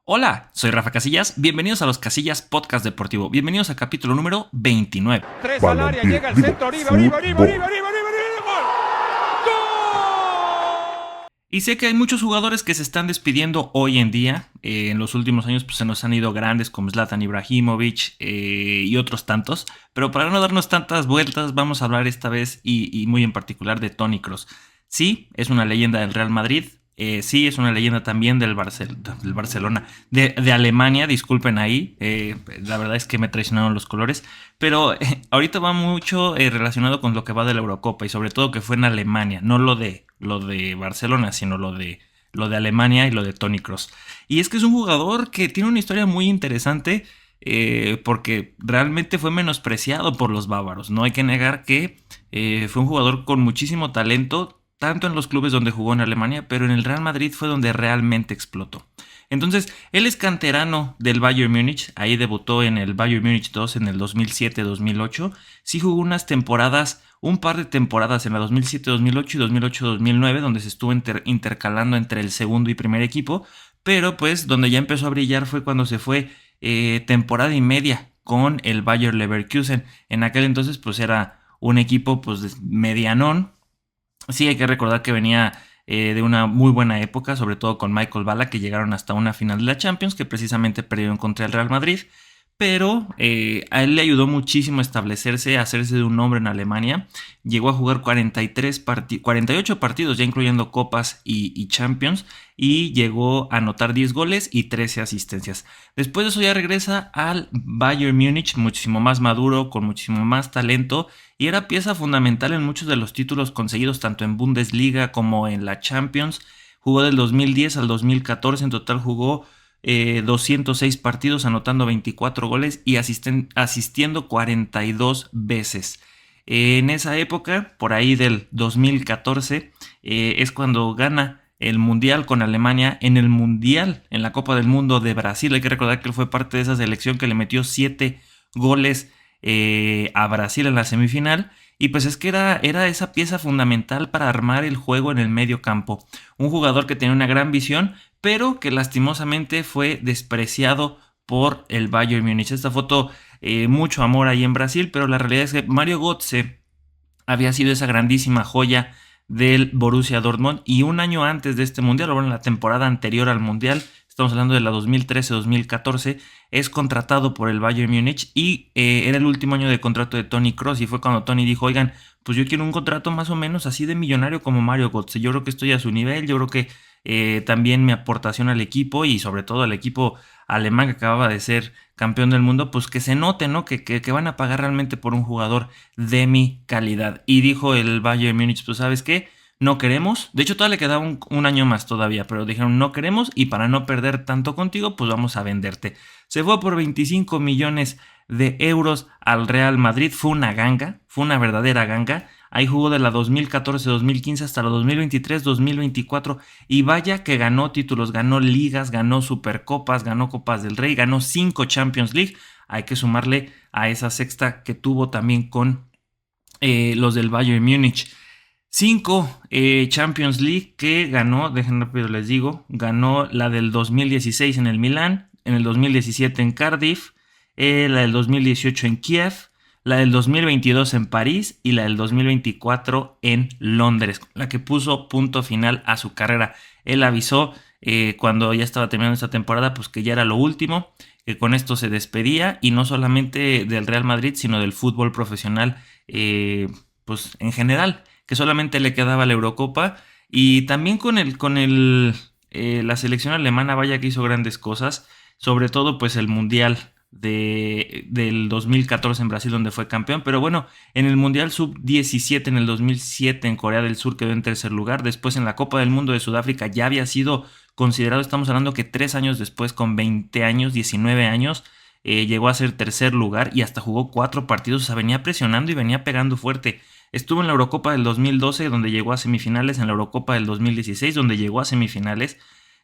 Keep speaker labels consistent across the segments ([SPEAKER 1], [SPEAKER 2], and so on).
[SPEAKER 1] Hola, soy Rafa Casillas, bienvenidos a los Casillas Podcast Deportivo, bienvenidos al capítulo número 29.
[SPEAKER 2] Tres al área, llega el centro, Oribe,
[SPEAKER 1] Y sé que hay muchos jugadores que se están despidiendo hoy en día. En los últimos años pues, se nos han ido grandes como Zlatan Ibrahimovic y otros tantos. Pero para no darnos tantas vueltas, vamos a hablar esta vez y muy en particular de Toni Kroos. Sí, es una leyenda del Real Madrid. Sí, es una leyenda también del Barcelona, de Alemania, disculpen ahí, la verdad es que me traicionaron los colores, pero ahorita va mucho relacionado con lo que va de la Eurocopa y sobre todo que fue en Alemania, no lo de Barcelona, sino lo de Alemania y lo de Toni Kroos. Y es que es un jugador que tiene una historia muy interesante porque realmente fue menospreciado por los bávaros, no hay que negar que fue un jugador con muchísimo talento, tanto en los clubes donde jugó en Alemania, pero en el Real Madrid fue donde realmente explotó. Entonces, él es canterano del Bayern Múnich, ahí debutó en el Bayern Múnich 2 en el 2007-2008, sí jugó un par de temporadas en la 2007-2008 y 2008-2009, donde se estuvo intercalando entre el segundo y primer equipo, pero pues donde ya empezó a brillar fue cuando se fue temporada y media con el Bayer Leverkusen. En aquel entonces pues era un equipo pues medianón. Sí, hay que recordar que venía de una muy buena época, sobre todo con Michael Ballack, que llegaron hasta una final de la Champions, que precisamente perdieron contra el Real Madrid. Pero a él le ayudó muchísimo a establecerse, a hacerse de un nombre en Alemania. Llegó a jugar 48 partidos, ya incluyendo Copas y Champions, y llegó a anotar 10 goles y 13 asistencias. Después de eso ya regresa al Bayern Múnich, muchísimo más maduro, con muchísimo más talento, y era pieza fundamental en muchos de los títulos conseguidos, tanto en Bundesliga como en la Champions. Jugó del 2010 al 2014, en total jugó 206 partidos, anotando 24 goles y asistiendo 42 veces. En esa época, por ahí del 2014, es cuando gana el Mundial con Alemania en el Mundial, en la Copa del Mundo de Brasil. Hay que recordar que él fue parte de esa selección que le metió 7 goles a Brasil en la semifinal. Y pues es que era esa pieza fundamental para armar el juego en el medio campo. Un jugador que tenía una gran visión, pero que lastimosamente fue despreciado por el Bayern Múnich. Esta foto, mucho amor ahí en Brasil, pero la realidad es que Mario Götze había sido esa grandísima joya del Borussia Dortmund y un año antes de este mundial, o bueno, en la temporada anterior al mundial, estamos hablando de la 2013-2014, es contratado por el Bayern Múnich y era el último año de contrato de Toni Kroos y fue cuando Toni dijo, oigan, pues yo quiero un contrato más o menos así de millonario como Mario Götze, yo creo que estoy a su nivel, yo creo que también mi aportación al equipo y sobre todo al equipo alemán que acababa de ser campeón del mundo, pues que se note, ¿no? Que van a pagar realmente por un jugador de mi calidad. Y dijo el Bayern Múnich, pues ¿sabes qué? No queremos, de hecho todavía le quedaba un año más todavía, pero dijeron no queremos y para no perder tanto contigo, pues vamos a venderte. Se fue por 25 millones de euros al Real Madrid, fue una ganga, fue una verdadera ganga. Ahí jugó de la 2014-2015 hasta la 2023-2024 y vaya que ganó títulos, ganó ligas, ganó supercopas, ganó Copas del Rey, ganó 5 Champions League. Hay que sumarle a esa sexta que tuvo también con los del Bayern Múnich. 5 Champions League que ganó, dejen rápido les digo, ganó la del 2016 en el Milán, en el 2017 en Cardiff, la del 2018 en Kiev, la del 2022 en París y la del 2024 en Londres, la que puso punto final a su carrera. Él avisó cuando ya estaba terminando esta temporada pues que ya era lo último, que con esto se despedía y no solamente del Real Madrid sino del fútbol profesional pues en general, que solamente le quedaba la Eurocopa y también con la selección alemana vaya que hizo grandes cosas, sobre todo pues el Mundial del 2014 en Brasil donde fue campeón, pero bueno, en el Mundial Sub-17 en el 2007 en Corea del Sur quedó en tercer lugar, después en la Copa del Mundo de Sudáfrica ya había sido considerado, estamos hablando que 3 años después con 20 años, 19 años, llegó a ser tercer lugar y hasta jugó 4 partidos, o sea, venía presionando y venía pegando fuerte. Estuvo en la Eurocopa del 2012 donde llegó a semifinales, en la Eurocopa del 2016 donde llegó a semifinales.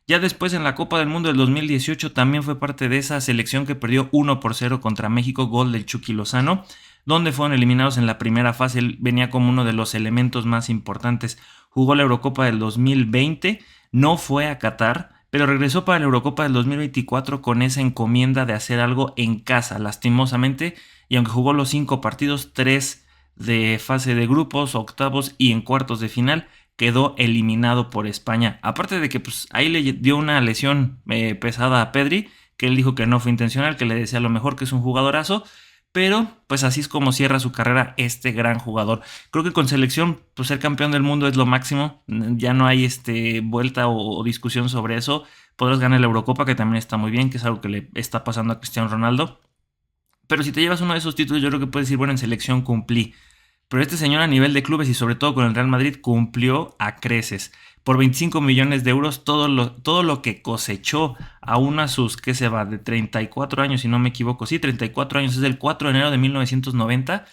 [SPEAKER 1] Ya después en la Copa del Mundo del 2018 también fue parte de esa selección que perdió 1-0 contra México, gol del Chucky Lozano, donde fueron eliminados en la primera fase. Él venía como uno de los elementos más importantes. Jugó la Eurocopa del 2020, no fue a Qatar, pero regresó para la Eurocopa del 2024 con esa encomienda de hacer algo en casa, lastimosamente, y aunque jugó los 5 partidos, 3 de fase de grupos, octavos y en cuartos de final, quedó eliminado por España. Aparte de que pues, ahí le dio una lesión pesada a Pedri, que él dijo que no fue intencional, que le desea lo mejor, que es un jugadorazo, pero pues así es como cierra su carrera este gran jugador. Creo que con selección, pues ser campeón del mundo es lo máximo, ya no hay vuelta o discusión sobre eso. Podrás ganar la Eurocopa, que también está muy bien, que es algo que le está pasando a Cristiano Ronaldo. Pero si te llevas uno de esos títulos, yo creo que puedes decir, bueno, en selección cumplí. Pero este señor a nivel de clubes y sobre todo con el Real Madrid cumplió a creces. Por 25 millones de euros todo lo que cosechó aún a sus, ¿qué se va? De 34 años, si no me equivoco. Sí, 34 años, es del 4 de enero de 1990.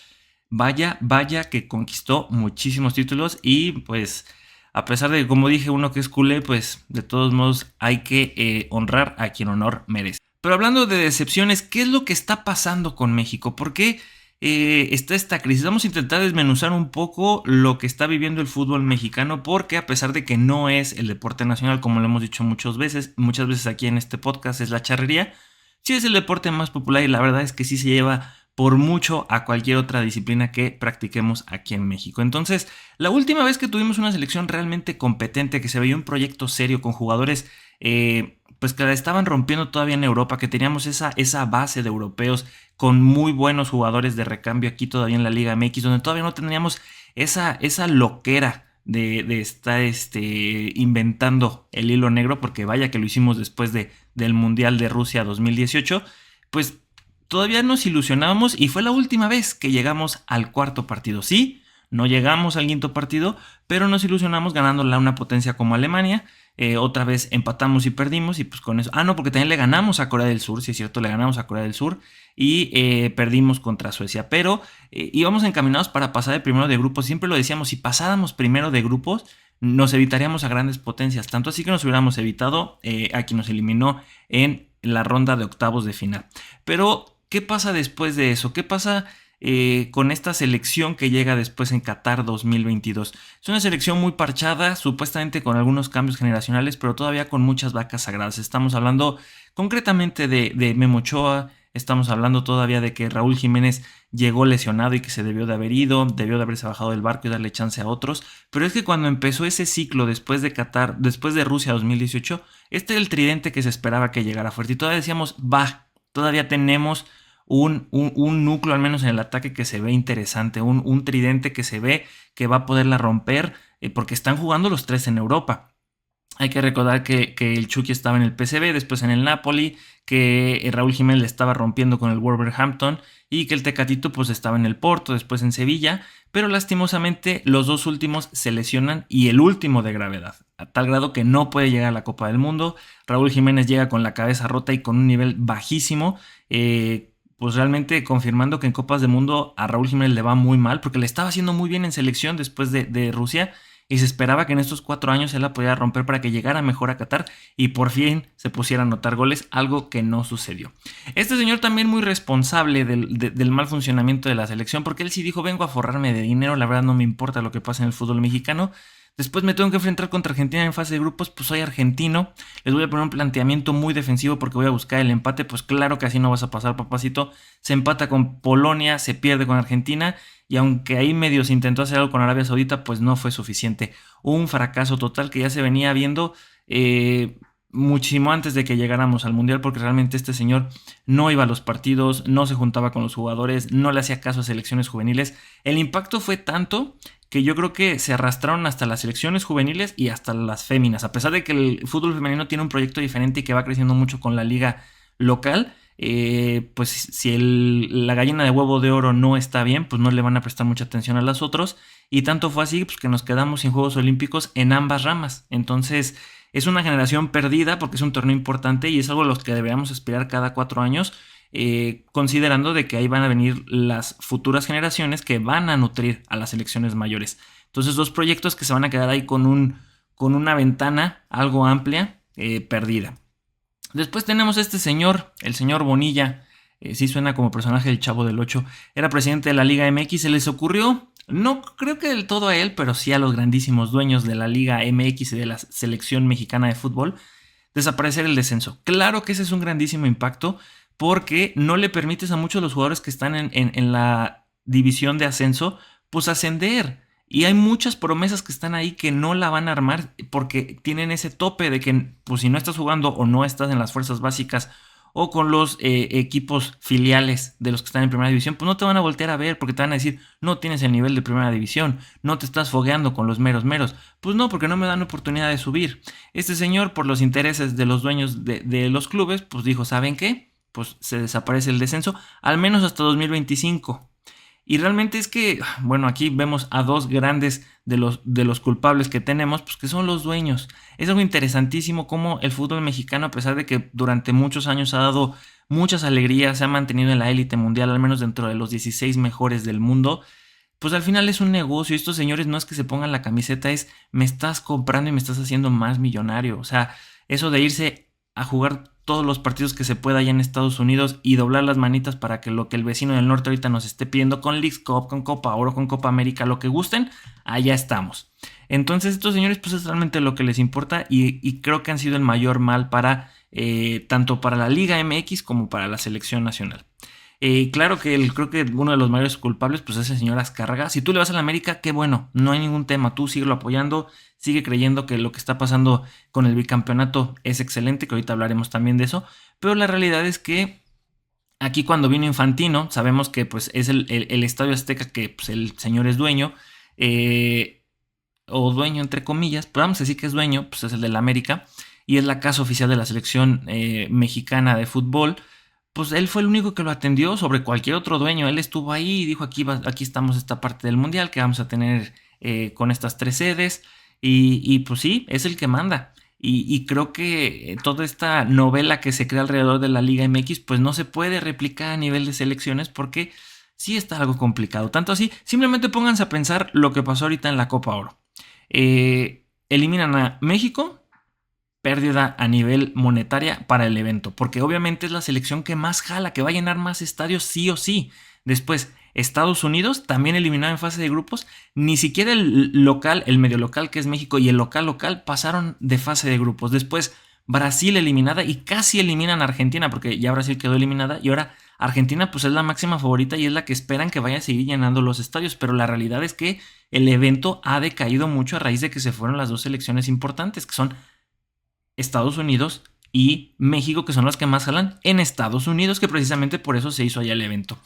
[SPEAKER 1] Vaya que conquistó muchísimos títulos y pues a pesar de que, como dije, uno que es culé, pues de todos modos hay que honrar a quien honor merece. Pero hablando de decepciones, ¿qué es lo que está pasando con México? ¿Por qué está esta crisis? Vamos a intentar desmenuzar un poco lo que está viviendo el fútbol mexicano, porque a pesar de que no es el deporte nacional, como lo hemos dicho muchas veces aquí en este podcast, es la charrería, sí es el deporte más popular y la verdad es que sí se lleva por mucho a cualquier otra disciplina que practiquemos aquí en México. Entonces, la última vez que tuvimos una selección realmente competente, que se veía un proyecto serio con jugadores pues que la estaban rompiendo todavía en Europa, que teníamos esa base de europeos con muy buenos jugadores de recambio aquí todavía en la Liga MX, donde todavía no teníamos esa loquera de estar inventando el hilo negro, porque vaya que lo hicimos después del Mundial de Rusia 2018, pues todavía nos ilusionábamos y fue la última vez que llegamos al cuarto partido. Sí, no llegamos al quinto partido, pero nos ilusionamos ganándole a una potencia como Alemania. Otra vez empatamos y perdimos y pues con eso... no, porque también le ganamos a Corea del Sur, sí es cierto, le ganamos a Corea del Sur y perdimos contra Suecia, pero íbamos encaminados para pasar de primero de grupos. Siempre lo decíamos, si pasáramos primero de grupos nos evitaríamos a grandes potencias, tanto así que nos hubiéramos evitado a quien nos eliminó en la ronda de octavos de final. Pero ¿qué pasa después de eso? ¿Qué pasa con esta selección que llega después en Qatar 2022? Es una selección muy parchada, supuestamente con algunos cambios generacionales, pero todavía con muchas vacas sagradas. Estamos hablando concretamente de Memo Ochoa, estamos hablando todavía de que Raúl Jiménez llegó lesionado y que se debió de haber ido, debió de haberse bajado del barco y darle chance a otros, pero es que cuando empezó ese ciclo después de Qatar, después de Rusia 2018, este era el tridente que se esperaba que llegara fuerte y todavía decíamos, todavía tenemos un núcleo, al menos en el ataque, que se ve interesante, un tridente que se ve que va a poderla romper, porque están jugando los tres en Europa. Hay que recordar que el Chucky estaba en el PSV, después en el Napoli, que Raúl Jiménez le estaba rompiendo con el Wolverhampton y que el Tecatito pues estaba en el Porto, después en Sevilla, pero lastimosamente los dos últimos se lesionan y el último de gravedad, a tal grado que no puede llegar a la Copa del Mundo. Raúl Jiménez llega con la cabeza rota y con un nivel bajísimo, pues realmente confirmando que en Copas del Mundo a Raúl Jiménez le va muy mal, porque le estaba haciendo muy bien en selección después de Rusia, y se esperaba que en estos 4 años él la pudiera romper para que llegara mejor a Qatar y por fin se pusiera a anotar goles, algo que no sucedió. Este señor también muy responsable del mal funcionamiento de la selección, porque él sí dijo, vengo a forrarme de dinero, la verdad no me importa lo que pasa en el fútbol mexicano. Después me tengo que enfrentar contra Argentina en fase de grupos, pues soy argentino, les voy a poner un planteamiento muy defensivo porque voy a buscar el empate. Pues claro que así no vas a pasar, papacito. Se empata con Polonia, se pierde con Argentina y aunque ahí medio se intentó hacer algo con Arabia Saudita, pues no fue suficiente. Un fracaso total que ya se venía viendo muchísimo antes de que llegáramos al Mundial, porque realmente este señor no iba a los partidos, no se juntaba con los jugadores, no le hacía caso a selecciones juveniles. El impacto fue tanto que yo creo que se arrastraron hasta las selecciones juveniles y hasta las féminas, a pesar de que el fútbol femenino tiene un proyecto diferente y que va creciendo mucho con la liga local. Pues si la gallina de huevo de oro no está bien, pues no le van a prestar mucha atención a los otros, y tanto fue así pues que nos quedamos sin Juegos Olímpicos en ambas ramas. Entonces es una generación perdida porque es un torneo importante y es algo a los que deberíamos aspirar cada 4 años, considerando de que ahí van a venir las futuras generaciones que van a nutrir a las selecciones mayores. Entonces 2 proyectos que se van a quedar ahí con una ventana algo amplia, perdida. Después tenemos este señor, el señor Bonilla, sí suena como personaje del Chavo del 8, era presidente de la Liga MX. Se les ocurrió, no creo que del todo a él, pero sí a los grandísimos dueños de la Liga MX y de la selección mexicana de fútbol, desaparecer el descenso. Claro que ese es un grandísimo impacto porque no le permites a muchos de los jugadores que están en la división de ascenso, pues ascender. Y hay muchas promesas que están ahí que no la van a armar porque tienen ese tope de que pues si no estás jugando o no estás en las fuerzas básicas o con los equipos filiales de los que están en primera división, pues no te van a voltear a ver porque te van a decir, no tienes el nivel de primera división, no te estás fogueando con los meros. Pues no, porque no me dan oportunidad de subir. Este señor, por los intereses de los dueños de los clubes, pues dijo, ¿saben qué? Pues se desaparece el descenso, al menos hasta 2025. Y realmente es que, bueno, aquí vemos a dos grandes de los culpables que tenemos, pues que son los dueños. Es algo interesantísimo cómo el fútbol mexicano, a pesar de que durante muchos años ha dado muchas alegrías, se ha mantenido en la élite mundial, al menos dentro de los 16 mejores del mundo, pues al final es un negocio. Y estos señores no es que se pongan la camiseta, es me estás comprando y me estás haciendo más millonario. O sea, eso de irse a jugar todos los partidos que se pueda allá en Estados Unidos y doblar las manitas para que lo que el vecino del norte ahorita nos esté pidiendo con Leagues Cup, con Copa Oro, con Copa América, lo que gusten, allá estamos. Entonces estos señores pues es realmente lo que les importa y creo que han sido el mayor mal para tanto para la Liga MX como para la selección nacional. Claro que creo que uno de los mayores culpables pues es el señor Azcárraga. Si tú le vas a la América, qué bueno, no hay ningún tema, tú síguelo apoyando, sigue creyendo que lo que está pasando con el bicampeonato es excelente, que ahorita hablaremos también de eso, pero la realidad es que aquí cuando vino Infantino, sabemos que pues es el Estadio Azteca que pues, el señor es dueño, o dueño entre comillas, pero vamos a decir que es dueño, pues es el de la América, y es la casa oficial de la selección mexicana de fútbol. Pues él fue el único que lo atendió sobre cualquier otro dueño. Él estuvo ahí y dijo, aquí estamos esta parte del mundial que vamos a tener con estas 3 sedes. Y pues sí, es el que manda. Y creo que toda esta novela que se crea alrededor de la Liga MX, pues no se puede replicar a nivel de selecciones porque sí está algo complicado. Tanto así, simplemente pónganse a pensar lo que pasó ahorita en la Copa Oro. Eliminan a México, pérdida a nivel monetaria para el evento, porque obviamente es la selección que más jala, que va a llenar más estadios sí o sí. Después, Estados Unidos, también eliminado en fase de grupos, ni siquiera el local, el medio local que es México y el local pasaron de fase de grupos. Después, Brasil eliminada y casi eliminan a Argentina, porque ya Brasil quedó eliminada y ahora Argentina pues es la máxima favorita y es la que esperan que vaya a seguir llenando los estadios, pero la realidad es que el evento ha decaído mucho a raíz de que se fueron las dos selecciones importantes, que son Estados Unidos y México, que son las que más jalan en Estados Unidos, que precisamente por eso se hizo allá el evento.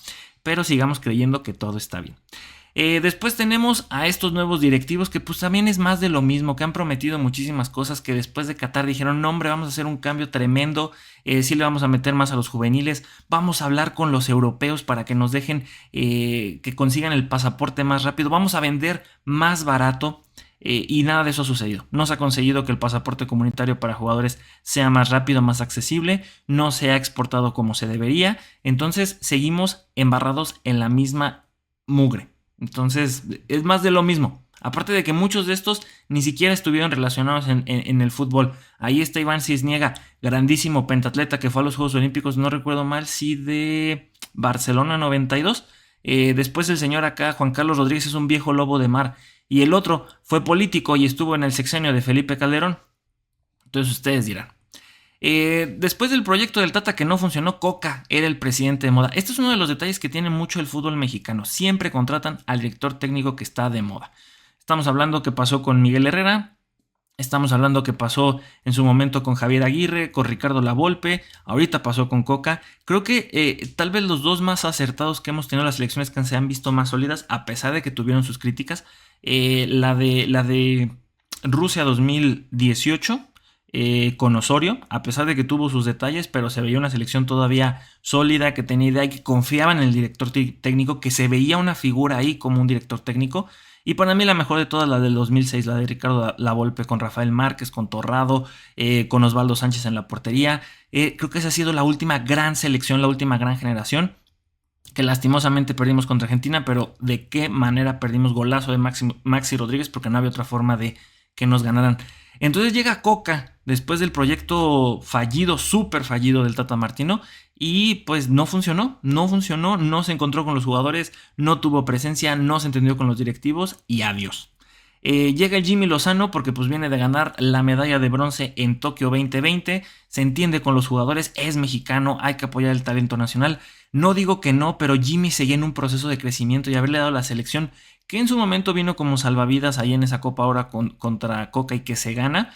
[SPEAKER 1] Pero sigamos creyendo que todo está bien. Después tenemos a estos nuevos directivos que pues también es más de lo mismo, que han prometido muchísimas cosas, que después de Qatar dijeron, no hombre, vamos a hacer un cambio tremendo, sí le vamos a meter más a los juveniles, vamos a hablar con los europeos para que nos dejen, que consigan el pasaporte más rápido, vamos a vender más barato. Y nada de eso ha sucedido. No se ha conseguido que el pasaporte comunitario para jugadores sea más rápido, más accesible. No se ha exportado como se debería. Entonces seguimos embarrados en la misma mugre. Entonces es más de lo mismo. Aparte de que muchos de estos ni siquiera estuvieron relacionados en el fútbol. Ahí está Iván Cisniega, grandísimo pentatleta que fue a los Juegos Olímpicos, no recuerdo mal, sí de Barcelona 92. Después el señor acá, Juan Carlos Rodríguez, es un viejo lobo de mar. Y el otro fue político y estuvo en el sexenio de Felipe Calderón. Entonces ustedes dirán. Después del proyecto del Tata que no funcionó, Coca era el presidente de moda. Este es uno de los detalles que tiene mucho el fútbol mexicano. Siempre contratan al director técnico que está de moda. Estamos hablando que pasó con Miguel Herrera. Estamos hablando que pasó en su momento con Javier Aguirre, con Ricardo Lavolpe, ahorita pasó con Coca. Creo que tal vez los dos más acertados que hemos tenido las selecciones que se han visto más sólidas, a pesar de que tuvieron sus críticas, la de Rusia 2018 con Osorio, a pesar de que tuvo sus detalles, pero se veía una selección todavía sólida, que tenía idea y que confiaba en el director técnico, que se veía una figura ahí como un director técnico. Y para mí la mejor de todas, la del 2006, la de Ricardo Lavolpe con Rafael Márquez, con Torrado, con Osvaldo Sánchez en la portería. Creo que esa ha sido la última gran selección, la última gran generación, que lastimosamente perdimos contra Argentina, pero de qué manera perdimos, golazo de Maxi Rodríguez, porque no había otra forma de que nos ganaran. Entonces llega Coca, después del proyecto fallido, súper fallido del Tata Martino, y pues no funcionó, no se encontró con los jugadores, no tuvo presencia, no se entendió con los directivos y adiós. Llega el Jimmy Lozano porque pues viene de ganar la medalla de bronce en Tokio 2020. Se entiende con los jugadores, es mexicano, hay que apoyar el talento nacional. No digo que no, pero Jimmy seguía en un proceso de crecimiento y haberle dado la selección que en su momento vino como salvavidas ahí en esa Copa ahora contra Coca y que se gana,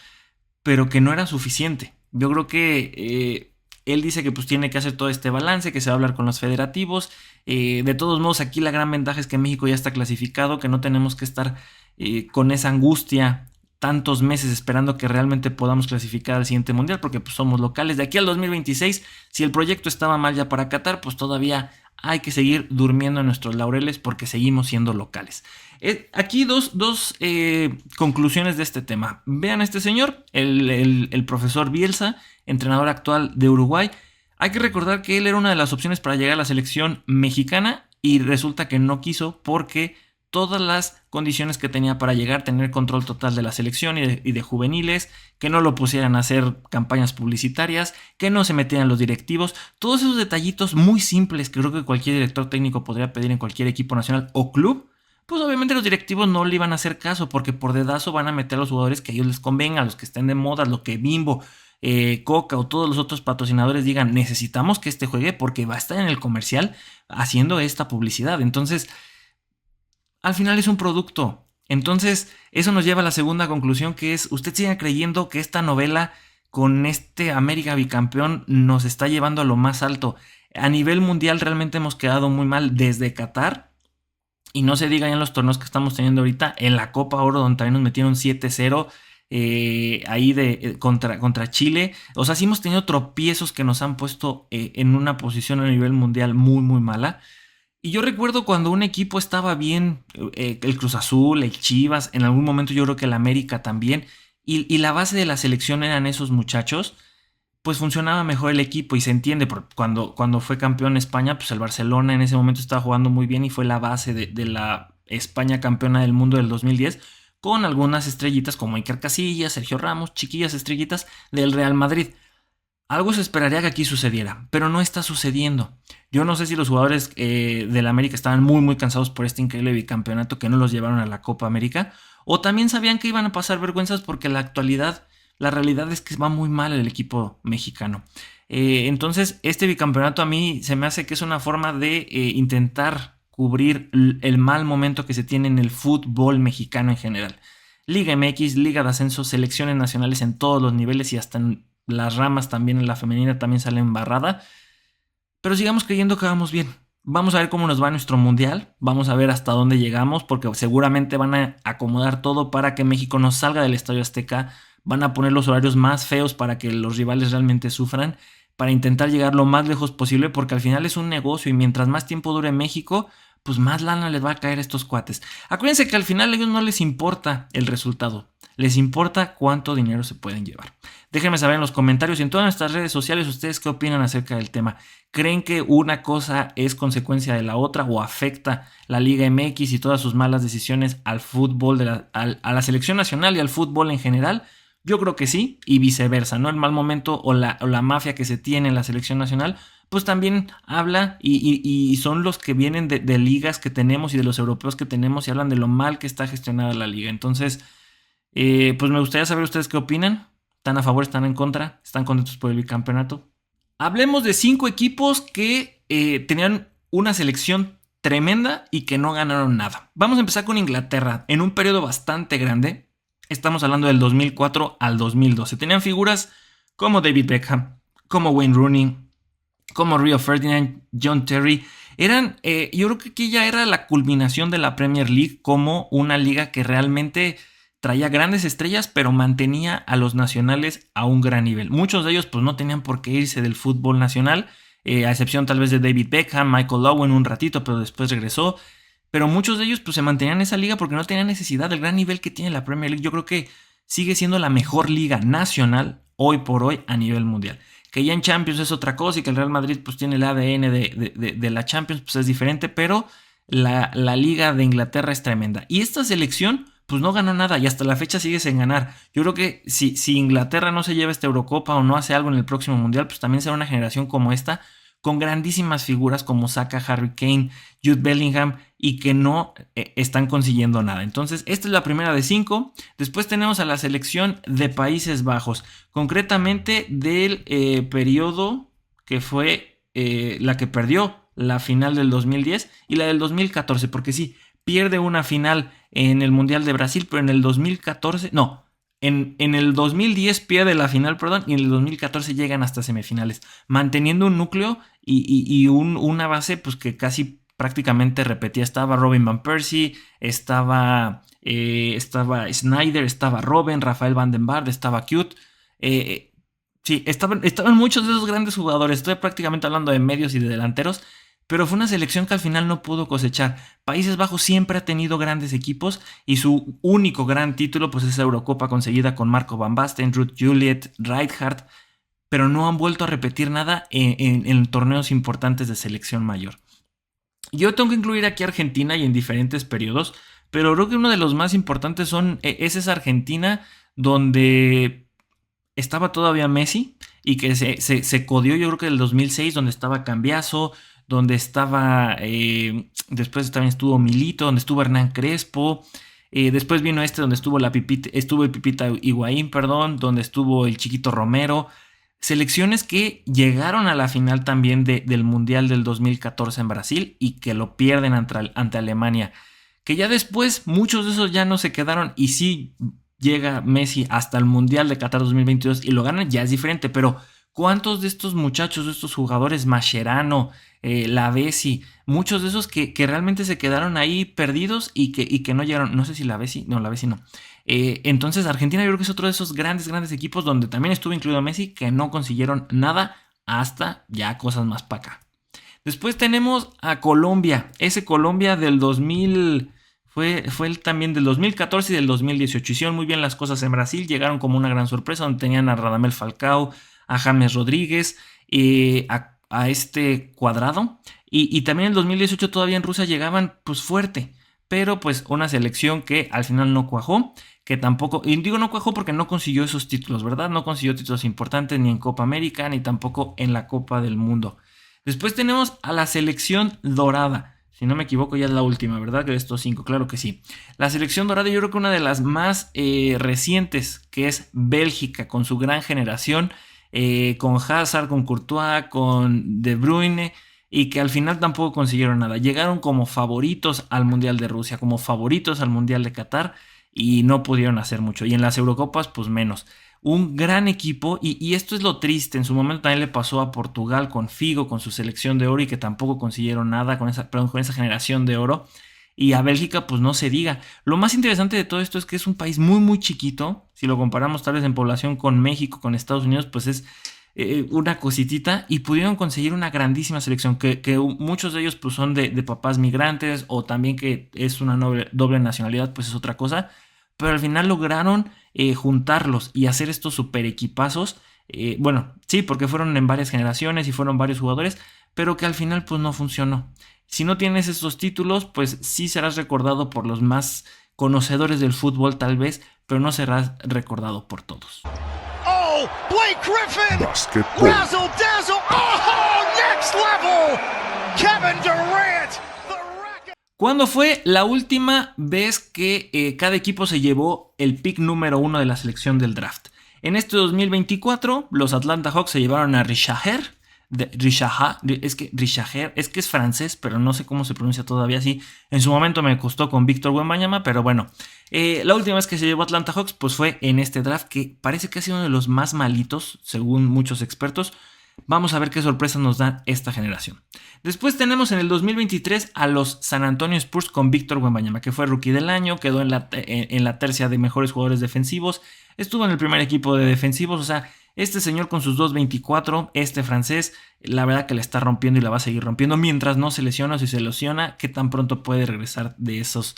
[SPEAKER 1] pero que no era suficiente. Yo creo que él dice que pues tiene que hacer todo este balance, que se va a hablar con los federativos. De todos modos, aquí la gran ventaja es que México ya está clasificado, que no tenemos que estar con esa angustia tantos meses esperando que realmente podamos clasificar al siguiente mundial, porque pues somos locales. De aquí al 2026, si el proyecto estaba mal ya para Qatar, pues todavía hay que seguir durmiendo en nuestros laureles porque seguimos siendo locales. Aquí dos conclusiones de este tema. Vean a este señor, el profesor Bielsa, entrenador actual de Uruguay. Hay que recordar que él era una de las opciones para llegar a la selección mexicana y resulta que no quiso porque todas las condiciones que tenía para llegar, tener control total de la selección y de juveniles, que no lo pusieran a hacer campañas publicitarias, que no se metieran los directivos, todos esos detallitos muy simples que creo que cualquier director técnico podría pedir en cualquier equipo nacional o club, pues obviamente los directivos no le iban a hacer caso porque por dedazo van a meter a los jugadores que a ellos les convenga, a los que estén de moda, lo que Bimbo, Coca o todos los otros patrocinadores digan, necesitamos que este juegue porque va a estar en el comercial haciendo esta publicidad. Entonces, al final es un producto. Entonces, eso nos lleva a la segunda conclusión, que es, usted sigue creyendo que esta novela con este América bicampeón nos está llevando a lo más alto. A nivel mundial realmente hemos quedado muy mal desde Qatar. Y no se diga ya en los torneos que estamos teniendo ahorita, en la Copa Oro, donde también nos metieron 7-0 ahí contra Chile. O sea, sí hemos tenido tropiezos que nos han puesto en una posición a nivel mundial muy, muy mala. Y yo recuerdo cuando un equipo estaba bien, el Cruz Azul, el Chivas, en algún momento yo creo que el América también, y la base de la selección eran esos muchachos, pues funcionaba mejor el equipo y se entiende, porque cuando fue campeón España, pues el Barcelona en ese momento estaba jugando muy bien y fue la base de la España campeona del mundo del 2010, con algunas estrellitas como Iker Casillas, Sergio Ramos, chiquillas estrellitas del Real Madrid. Algo se esperaría que aquí sucediera, pero no está sucediendo. Yo no sé si los jugadores del América estaban muy muy cansados por este increíble bicampeonato que no los llevaron a la Copa América, o también sabían que iban a pasar vergüenzas porque la realidad es que va muy mal el equipo mexicano. Entonces este bicampeonato a mí se me hace que es una forma de intentar cubrir el mal momento que se tiene en el fútbol mexicano en general. Liga MX, Liga de Ascenso, selecciones nacionales en todos los niveles y hasta en las ramas también, en la femenina también sale embarrada. Pero sigamos creyendo que vamos bien. Vamos a ver cómo nos va nuestro mundial. Vamos a ver hasta dónde llegamos, porque seguramente van a acomodar todo para que México no salga del Estadio Azteca. Van a poner los horarios más feos para que los rivales realmente sufran, para intentar llegar lo más lejos posible, porque al final es un negocio y mientras más tiempo dure México, pues más lana les va a caer a estos cuates. Acuérdense que al final a ellos no les importa el resultado, les importa cuánto dinero se pueden llevar. Déjenme saber en los comentarios y en todas nuestras redes sociales ustedes qué opinan acerca del tema. ¿Creen que una cosa es consecuencia de la otra o afecta la Liga MX y todas sus malas decisiones al fútbol, a la selección nacional y al fútbol en general? Yo creo que sí, y viceversa, ¿no? El mal momento o la mafia que se tiene en la selección nacional, pues también habla y son los que vienen de ligas que tenemos y de los europeos que tenemos y hablan de lo mal que está gestionada la liga. Entonces, pues me gustaría saber ustedes qué opinan. ¿Están a favor, están en contra? ¿Están contentos por el bicampeonato? Hablemos de 5 equipos que tenían una selección tremenda y que no ganaron nada. Vamos a empezar con Inglaterra. En un periodo bastante grande, estamos hablando del 2004 al 2012. Tenían figuras como David Beckham, como Wayne Rooney, como Rio Ferdinand, John Terry. Yo creo que aquí ya era la culminación de la Premier League como una liga que realmente traía grandes estrellas, pero mantenía a los nacionales a un gran nivel. Muchos de ellos pues no tenían por qué irse del fútbol nacional, a excepción tal vez de David Beckham, Michael Owen un ratito, pero después regresó. Pero muchos de ellos pues se mantenían en esa liga porque no tenían necesidad del gran nivel que tiene la Premier League. Yo creo que sigue siendo la mejor liga nacional hoy por hoy a nivel mundial. Que ya en Champions es otra cosa y que el Real Madrid pues tiene el ADN de la Champions, pues es diferente, pero la liga de Inglaterra es tremenda. Y esta selección pues no ganó nada y hasta la fecha sigue sin ganar. Yo creo que si Inglaterra no se lleva esta Eurocopa o no hace algo en el próximo Mundial, pues también será una generación como esta con grandísimas figuras como Saka, Harry Kane, Jude Bellingham, y que no están consiguiendo nada. Entonces, esta es la primera de 5. Después tenemos a la selección de Países Bajos, concretamente del periodo que fue la que perdió la final del 2010 y la del 2014, porque sí, pierde una final en el Mundial de Brasil, pero en el 2014, no, en el 2010 pierde la final, perdón, y en el 2014 llegan hasta semifinales, manteniendo un núcleo y una base pues que casi prácticamente repetía. Estaba Robin Van Persie, estaba Snyder, estaba Robben, Rafael Van den Vaart, estaba Cute. Sí, estaban muchos de esos grandes jugadores. Estoy prácticamente hablando de medios y de delanteros, pero fue una selección que al final no pudo cosechar. Países Bajos siempre ha tenido grandes equipos y su único gran título pues es la Eurocopa conseguida con Marco Van Basten, Ruud Gullit, Rijkaard, pero no han vuelto a repetir nada en torneos importantes de selección mayor. Yo tengo que incluir aquí a Argentina y en diferentes periodos, pero creo que uno de los más importantes es esa Argentina donde estaba todavía Messi y que se codió, yo creo que del 2006, donde estaba Cambiaso, donde estaba, después también estuvo Milito, donde estuvo Hernán Crespo, después vino donde estuvo el Pipita Higuaín, donde estuvo el Chiquito Romero. Selecciones que llegaron a la final también del Mundial del 2014 en Brasil y que lo pierden ante Alemania. Que ya después muchos de esos ya no se quedaron y sí llega Messi hasta el Mundial de Qatar 2022 y lo ganan, ya es diferente. Pero ¿cuántos de estos muchachos, de estos jugadores, Mascherano, Lavezzi, muchos de esos que realmente se quedaron ahí perdidos y que no llegaron? No sé si Lavezzi no. Entonces Argentina yo creo que es otro de esos grandes equipos donde también estuvo incluido Messi, que no consiguieron nada hasta ya cosas más para acá. Después tenemos a Colombia, ese Colombia del 2000, fue también del 2014 y del 2018. Hicieron muy bien las cosas en Brasil, llegaron como una gran sorpresa donde tenían a Radamel Falcao, a James Rodríguez, a este Cuadrado, y también en el 2018 todavía en Rusia llegaban pues fuerte, pero pues una selección que al final no cuajó, que tampoco, y digo no cuajó porque no consiguió esos títulos, ¿verdad? No consiguió títulos importantes ni en Copa América ni tampoco en la Copa del Mundo. Después tenemos a la selección dorada, si no me equivoco ya es la última, ¿verdad? De estos 5, claro que sí. La selección dorada yo creo que una de las más recientes, que es Bélgica, con su gran generación, con Hazard, con Courtois, con De Bruyne, y que al final tampoco consiguieron nada. Llegaron como favoritos al Mundial de Rusia, como favoritos al Mundial de Qatar, y no pudieron hacer mucho. Y en las Eurocopas, pues menos. Un gran equipo, y esto es lo triste. En su momento también le pasó a Portugal con Figo, con su selección de oro, y que tampoco consiguieron nada con esa generación de oro. Y a Bélgica, pues no se diga. Lo más interesante de todo esto es que es un país muy chiquito. Si lo comparamos tal vez en población con México, con Estados Unidos, pues es una cositita, y pudieron conseguir una grandísima selección, que muchos de ellos pues son de papás migrantes, o también que es una doble nacionalidad, pues es otra cosa. Pero al final lograron juntarlos y hacer estos super equipazos. Bueno, sí, porque fueron en varias generaciones y fueron varios jugadores, pero que al final pues no funcionó. Si no tienes estos títulos, pues sí serás recordado por los más conocedores del fútbol tal vez, pero no serás recordado por todos.
[SPEAKER 2] Oh, Blake Griffin!
[SPEAKER 3] Basketball.
[SPEAKER 2] Razzle dazzle! Oh, next level! Kevin Durant!
[SPEAKER 1] ¿Cuándo fue la última vez que cada equipo se llevó el pick número 1 de la selección del draft? En este 2024, los Atlanta Hawks se llevaron a Richard, es que es francés, pero no sé cómo se pronuncia todavía así. En su momento me costó con Víctor Wembanyama, pero bueno. La última vez que se llevó Atlanta Hawks pues fue en este draft, que parece que ha sido uno de los más malitos, según muchos expertos. Vamos a ver qué sorpresa nos da esta generación. Después tenemos en el 2023 a los San Antonio Spurs con Víctor Wembanyama, que fue rookie del año, quedó en la tercia de mejores jugadores defensivos, estuvo en el primer equipo de defensivos. O sea, este señor con sus 2.24, este francés, la verdad que la está rompiendo y la va a seguir rompiendo mientras no se lesiona, o si se lesiona, qué tan pronto puede regresar de esos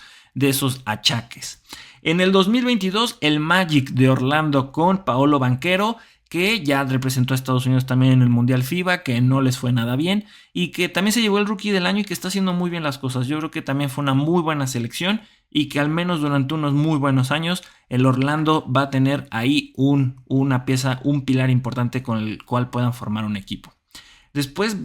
[SPEAKER 1] achaques. En el 2022, el Magic de Orlando con Paolo Banchero, que ya representó a Estados Unidos también en el Mundial FIBA, que no les fue nada bien, y que también se llevó el Rookie del Año y que está haciendo muy bien las cosas. Yo creo que también fue una muy buena selección y que al menos durante unos muy buenos años el Orlando va a tener ahí una pieza, un pilar importante con el cual puedan formar un equipo. Después,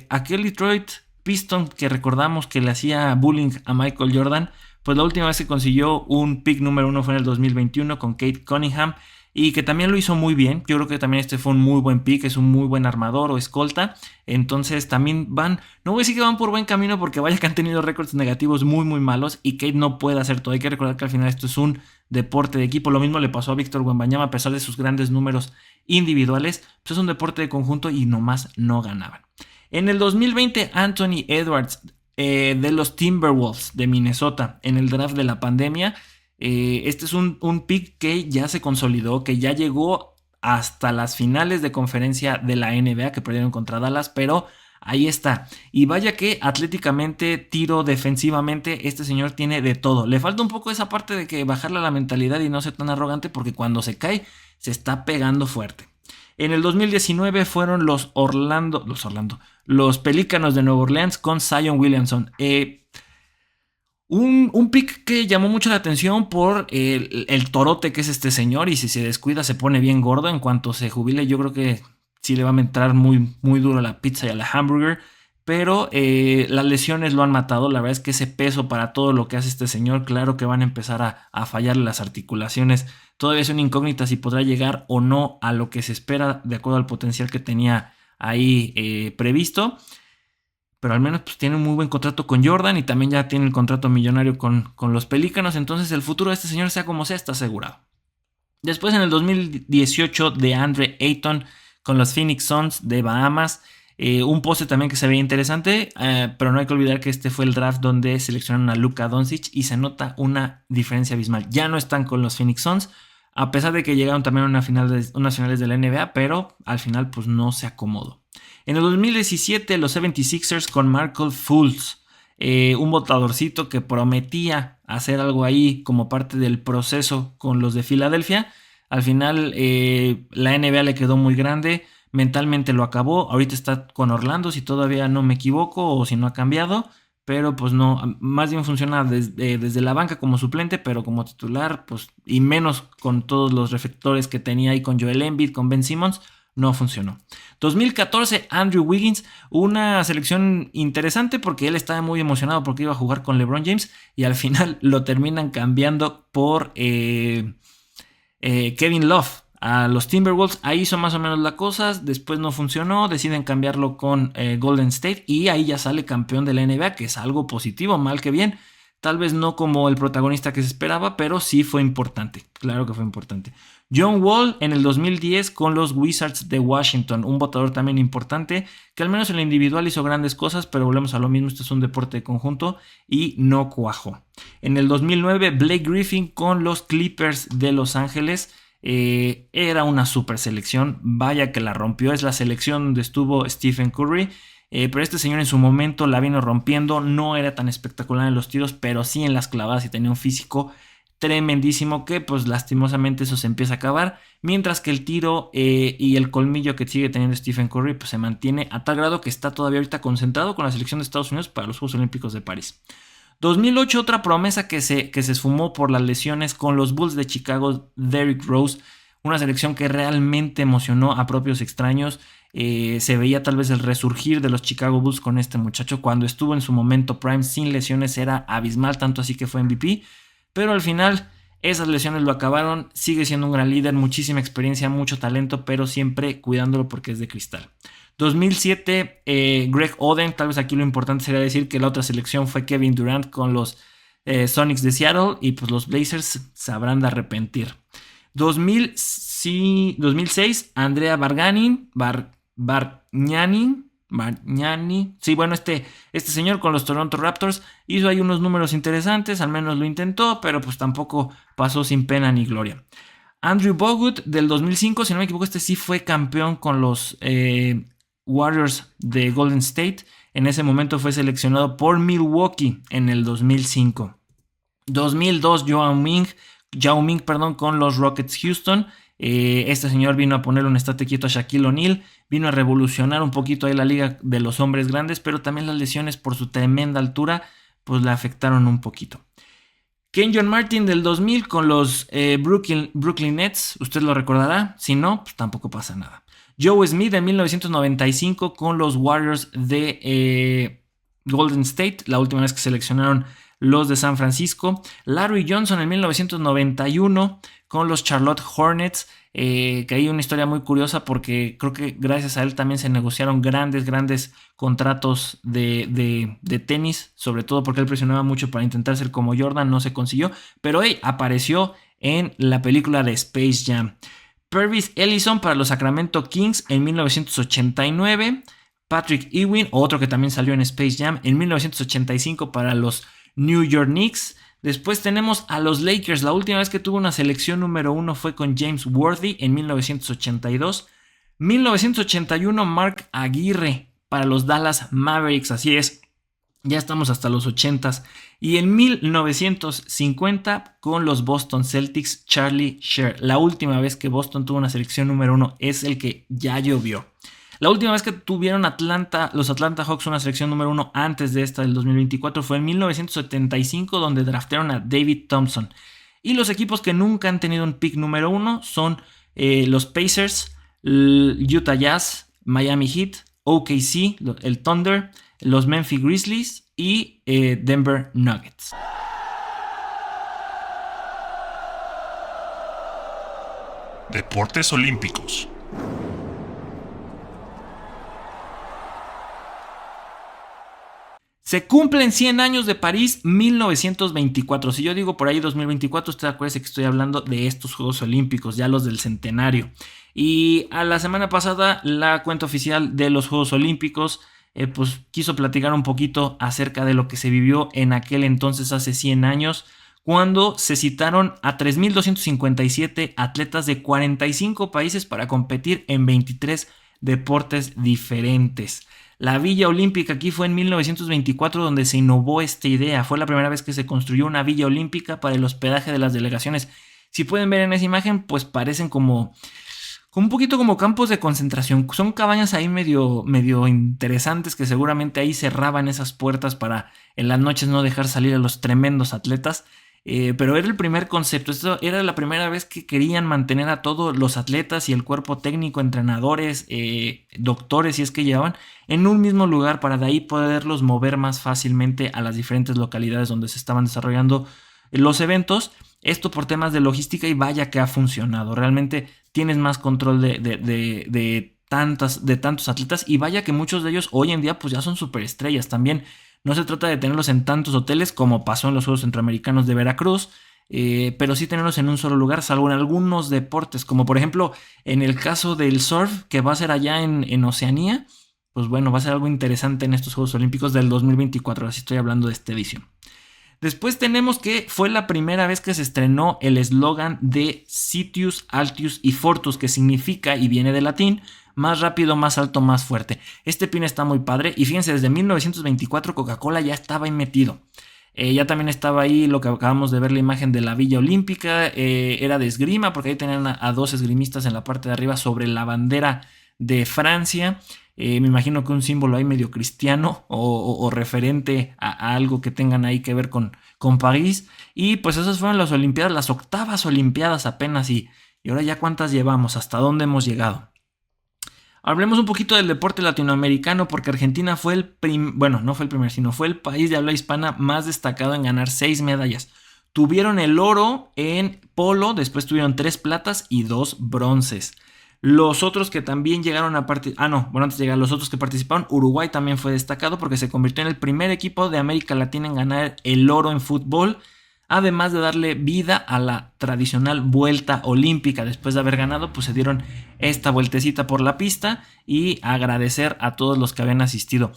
[SPEAKER 1] aquel Detroit Pistons que recordamos que le hacía bullying a Michael Jordan, pues la última vez que consiguió un pick número 1 fue en el 2021 con Kate Cunningham, y que también lo hizo muy bien. Yo creo que también este fue un muy buen pick, es un muy buen armador o escolta. Entonces también van, no voy a decir que van por buen camino, porque vaya que han tenido récords negativos muy muy malos y Kate no puede hacer todo. Hay que recordar que al final esto es un deporte de equipo. Lo mismo le pasó a Víctor Wembanyama, a pesar de sus grandes números individuales, pues es un deporte de conjunto y nomás no ganaban. En el 2020, Anthony Edwards, de los Timberwolves de Minnesota, en el draft de la pandemia. Este es un pick que ya se consolidó, que ya llegó hasta las finales de conferencia de la NBA, que perdieron contra Dallas, pero ahí está. Y vaya que atléticamente, tiro, defensivamente, este señor tiene de todo. Le falta un poco esa parte de que bajarle la mentalidad y no ser tan arrogante, porque cuando se cae, se está pegando fuerte. En el 2019 fueron los Pelícanos de Nueva Orleans con Zion Williamson. Un pick que llamó mucho la atención por el torote que es este señor, y si se descuida se pone bien gordo. En cuanto se jubile, yo creo que sí le va a entrar muy, muy duro a la pizza y a la hamburger. Pero las lesiones lo han matado. La verdad es que ese peso para todo lo que hace este señor, claro que van a empezar a fallarle las articulaciones. Todavía es una incógnita si podrá llegar o no a lo que se espera de acuerdo al potencial que tenía ahí previsto. Pero al menos pues, tiene un muy buen contrato con Jordan, y también ya tiene el contrato millonario con los Pelícanos. Entonces el futuro de este señor, sea como sea, está asegurado. Después, en el 2018, DeAndre Ayton con los Phoenix Suns de Bahamas. Un poste también que se veía interesante, pero no hay que olvidar que este fue el draft donde seleccionaron a Luka Doncic, y se nota una diferencia abismal. Ya no están con los Phoenix Suns, a pesar de que llegaron también a unas finales de la NBA, pero al final pues no se acomodó. En el 2017, los 76ers con Markelle Fultz, un botadorcito que prometía hacer algo ahí como parte del proceso con los de Filadelfia. Al final la NBA le quedó muy grande, mentalmente lo acabó. Ahorita está con Orlando, si todavía no me equivoco, o si no ha cambiado, pero pues no, más bien funciona desde la banca como suplente, pero como titular, pues, y menos con todos los reflectores que tenía ahí con Joel Embiid, con Ben Simmons, no funcionó. 2014, Andrew Wiggins, una selección interesante porque él estaba muy emocionado porque iba a jugar con LeBron James, y al final lo terminan cambiando por Kevin Love a los Timberwolves. Ahí hizo más o menos las cosas, después no funcionó, deciden cambiarlo con Golden State, y ahí ya sale campeón de la NBA, que es algo positivo, mal que bien. Tal vez no como el protagonista que se esperaba, pero sí fue importante. Claro que fue importante. John Wall en el 2010 con los Wizards de Washington. Un botador también importante, que al menos en lo individual hizo grandes cosas, pero volvemos a lo mismo. Esto es un deporte de conjunto y no cuajó. En el 2009, Blake Griffin con los Clippers de Los Ángeles. Era una super selección. Vaya que la rompió. Es la selección donde estuvo Stephen Curry. Pero este señor en su momento la vino rompiendo. No era tan espectacular en los tiros, pero sí en las clavadas, y tenía un físico tremendísimo que pues lastimosamente eso se empieza a acabar, mientras que el tiro y el colmillo que sigue teniendo Stephen Curry pues se mantiene a tal grado que está todavía ahorita concentrado con la selección de Estados Unidos para los Juegos Olímpicos de París. 2008, otra promesa que se esfumó por las lesiones con los Bulls de Chicago, Derrick Rose, una selección que realmente emocionó a propios extraños. Se veía tal vez el resurgir de los Chicago Bulls con este muchacho. Cuando estuvo en su momento prime sin lesiones era abismal, tanto así que fue MVP, pero al final esas lesiones lo acabaron. Sigue siendo un gran líder, muchísima experiencia, mucho talento, pero siempre cuidándolo porque es de cristal. 2007, Greg Oden. Tal vez aquí lo importante sería decir que la otra selección fue Kevin Durant con los Sonics de Seattle, y pues los Blazers se habrán de arrepentir. 2006, Andrea Bargnani. Sí, bueno, este señor con los Toronto Raptors hizo ahí unos números interesantes, al menos lo intentó, pero pues tampoco pasó sin pena ni gloria. Andrew Bogut del 2005, si no me equivoco, este sí fue campeón con los Warriors de Golden State. En ese momento fue seleccionado por Milwaukee en el 2005. 2002, Yao Ming, con los Rockets Houston. Este señor vino a ponerle un estate quieto a Shaquille O'Neal, vino a revolucionar un poquito ahí la liga de los hombres grandes, pero también las lesiones por su tremenda altura pues le afectaron un poquito. Kenyon Martin del 2000 con los Brooklyn Nets, usted lo recordará, si no, pues tampoco pasa nada. Joe Smith en 1995 con los Warriors de Golden State, la última vez que seleccionaron los de San Francisco. Larry Johnson en 1991 con los Charlotte Hornets, que hay una historia muy curiosa porque creo que gracias a él también se negociaron grandes contratos de tenis, sobre todo porque él presionaba mucho para intentar ser como Jordan, no se consiguió, pero apareció en la película de Space Jam. Purvis Ellison para los Sacramento Kings en 1989. Patrick Ewing, otro que también salió en Space Jam, en 1985 para los New York Knicks. Después tenemos a los Lakers. La última vez que tuvo una selección número 1 fue con James Worthy en 1982. 1981 Mark Aguirre para los Dallas Mavericks, así es. Ya estamos hasta los 80s. Y en 1950 con los Boston Celtics, Charlie Sher. La última vez que Boston tuvo una selección número 1 es el que ya llovió. La última vez que tuvieron los Atlanta Hawks una selección número 1 antes de esta del 2024 fue en 1975, donde draftearon a David Thompson. Y los equipos que nunca han tenido un pick número 1 son los Pacers, Utah Jazz, Miami Heat, OKC, el Thunder, los Memphis Grizzlies y Denver Nuggets.
[SPEAKER 2] Deportes Olímpicos.
[SPEAKER 1] Se cumplen 100 años de París 1924. Si yo digo por ahí 2024, usted acuérdese que estoy hablando de estos Juegos Olímpicos, ya los del centenario. Y a la semana pasada la cuenta oficial de los Juegos Olímpicos pues quiso platicar un poquito acerca de lo que se vivió en aquel entonces hace 100 años, cuando se citaron a 3.257 atletas de 45 países para competir en 23 deportes diferentes. La Villa Olímpica aquí fue en 1924 donde se innovó esta idea. Fue la primera vez que se construyó una Villa Olímpica para el hospedaje de las delegaciones. Si pueden ver en esa imagen, pues parecen como un poquito como campos de concentración. Son cabañas ahí medio interesantes que seguramente ahí cerraban esas puertas para en las noches no dejar salir a los tremendos atletas. Pero era el primer concepto. Esto era la primera vez que querían mantener a todos los atletas y el cuerpo técnico, entrenadores, doctores, si es que llevaban, en un mismo lugar para de ahí poderlos mover más fácilmente a las diferentes localidades donde se estaban desarrollando los eventos. Esto por temas de logística, y vaya que ha funcionado. Realmente tienes más control de tantos atletas, y vaya que muchos de ellos hoy en día pues ya son superestrellas también. No se trata de tenerlos en tantos hoteles como pasó en los Juegos Centroamericanos de Veracruz, pero sí tenerlos en un solo lugar, salvo en algunos deportes, como por ejemplo en el caso del surf, que va a ser allá en Oceanía. Pues bueno, va a ser algo interesante en estos Juegos Olímpicos del 2024, así estoy hablando de esta edición. Después tenemos que fue la primera vez que se estrenó el eslogan de Citius, Altius y Fortus, que significa, y viene del latín, más rápido, más alto, más fuerte. Este pin está muy padre, y fíjense, desde 1924 Coca-Cola ya estaba ahí metido. Ya también estaba ahí lo que acabamos de ver, la imagen de la Villa Olímpica, era de esgrima, porque ahí tenían a dos esgrimistas en la parte de arriba sobre la bandera de Francia. Me imagino que un símbolo ahí medio cristiano o referente a algo que tengan ahí que ver con París. Y pues esas fueron las Olimpiadas, las octavas Olimpiadas apenas, y ahora ya cuántas llevamos, hasta dónde hemos llegado. Hablemos un poquito del deporte latinoamericano, porque Argentina fue no fue el primer, sino fue el país de habla hispana más destacado en ganar 6 medallas. Tuvieron el oro en polo, después tuvieron 3 platas y 2 bronces. Los otros que también llegaron a participar, antes de llegar, los otros que participaron, Uruguay también fue destacado porque se convirtió en el primer equipo de América Latina en ganar el oro en fútbol, además de darle vida a la tradicional vuelta olímpica. Después de haber ganado, pues se dieron esta vueltecita por la pista y agradecer a todos los que habían asistido.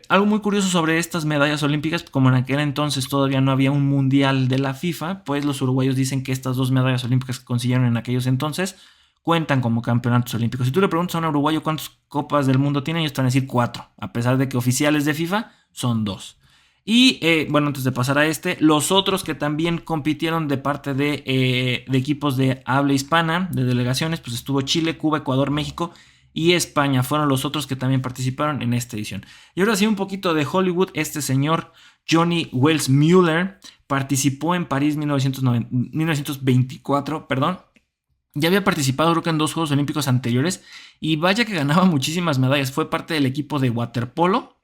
[SPEAKER 1] Algo muy curioso sobre estas medallas olímpicas, como en aquel entonces todavía no había un mundial de la FIFA, pues los uruguayos dicen que estas 2 medallas olímpicas que consiguieron en aquellos entonces cuentan como campeonatos olímpicos. Si tú le preguntas a un uruguayo cuántas copas del mundo tienen, ellos te van a decir 4, a pesar de que oficiales de FIFA son 2. Y antes de pasar a los otros que también compitieron de parte de equipos de habla hispana, de delegaciones, pues estuvo Chile, Cuba, Ecuador, México y España. Fueron los otros que también participaron en esta edición. Y ahora sí, un poquito de Hollywood. Este señor Johnny Wells Mueller participó en París 1924, Ya había participado creo que en 2 Juegos Olímpicos anteriores y vaya que ganaba muchísimas medallas. Fue parte del equipo de waterpolo,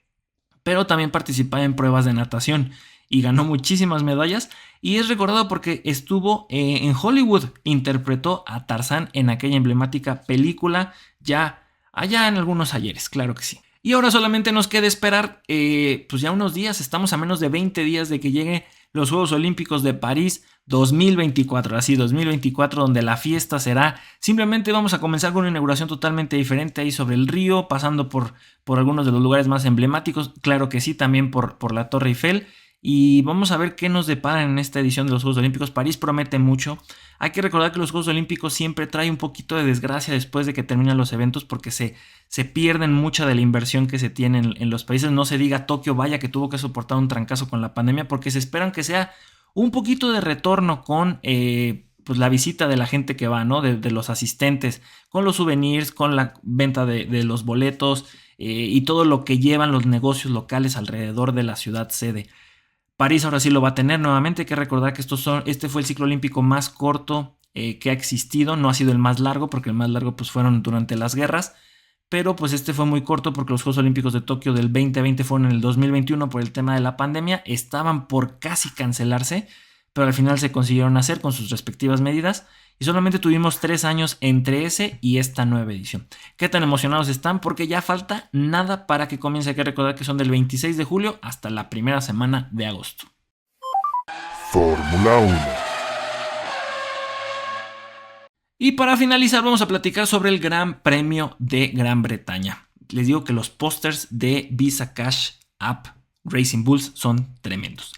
[SPEAKER 1] pero también participaba en pruebas de natación y ganó muchísimas medallas. Y es recordado porque estuvo en Hollywood, interpretó a Tarzán en aquella emblemática película ya allá en algunos ayeres, claro que sí. Y ahora solamente nos queda esperar pues ya unos días, estamos a menos de 20 días de que llegue los Juegos Olímpicos de París 2024, así 2024, donde la fiesta será, simplemente vamos a comenzar con una inauguración totalmente diferente ahí sobre el río, pasando por algunos de los lugares más emblemáticos, claro que sí, también por la Torre Eiffel, y vamos a ver qué nos deparan en esta edición de los Juegos Olímpicos. París promete mucho. Hay que recordar que los Juegos Olímpicos siempre trae un poquito de desgracia después de que terminan los eventos porque se pierden mucha de la inversión que se tiene en los países. No se diga Tokio, vaya que tuvo que soportar un trancazo con la pandemia, porque se esperan que sea un poquito de retorno con pues la visita de la gente que va, ¿no? De los asistentes, con los souvenirs, con la venta de los boletos y todo lo que llevan los negocios locales alrededor de la ciudad sede. París ahora sí lo va a tener nuevamente. Hay que recordar que este fue el ciclo olímpico más corto que ha existido. No ha sido el más largo, porque el más largo pues fueron durante las guerras. Pero pues este fue muy corto porque los Juegos Olímpicos de Tokio del 2020 fueron en el 2021 por el tema de la pandemia. Estaban por casi cancelarse, pero al final se consiguieron hacer con sus respectivas medidas. Y solamente tuvimos 3 años entre ese y esta nueva edición. ¿Qué tan emocionados están? Porque ya falta nada para que comience. Hay que recordar que son del 26 de julio hasta la primera semana de agosto.
[SPEAKER 3] Fórmula 1.
[SPEAKER 1] Y para finalizar vamos a platicar sobre el Gran Premio de Gran Bretaña. Les digo que los pósters de Visa Cash App Racing Bulls son tremendos.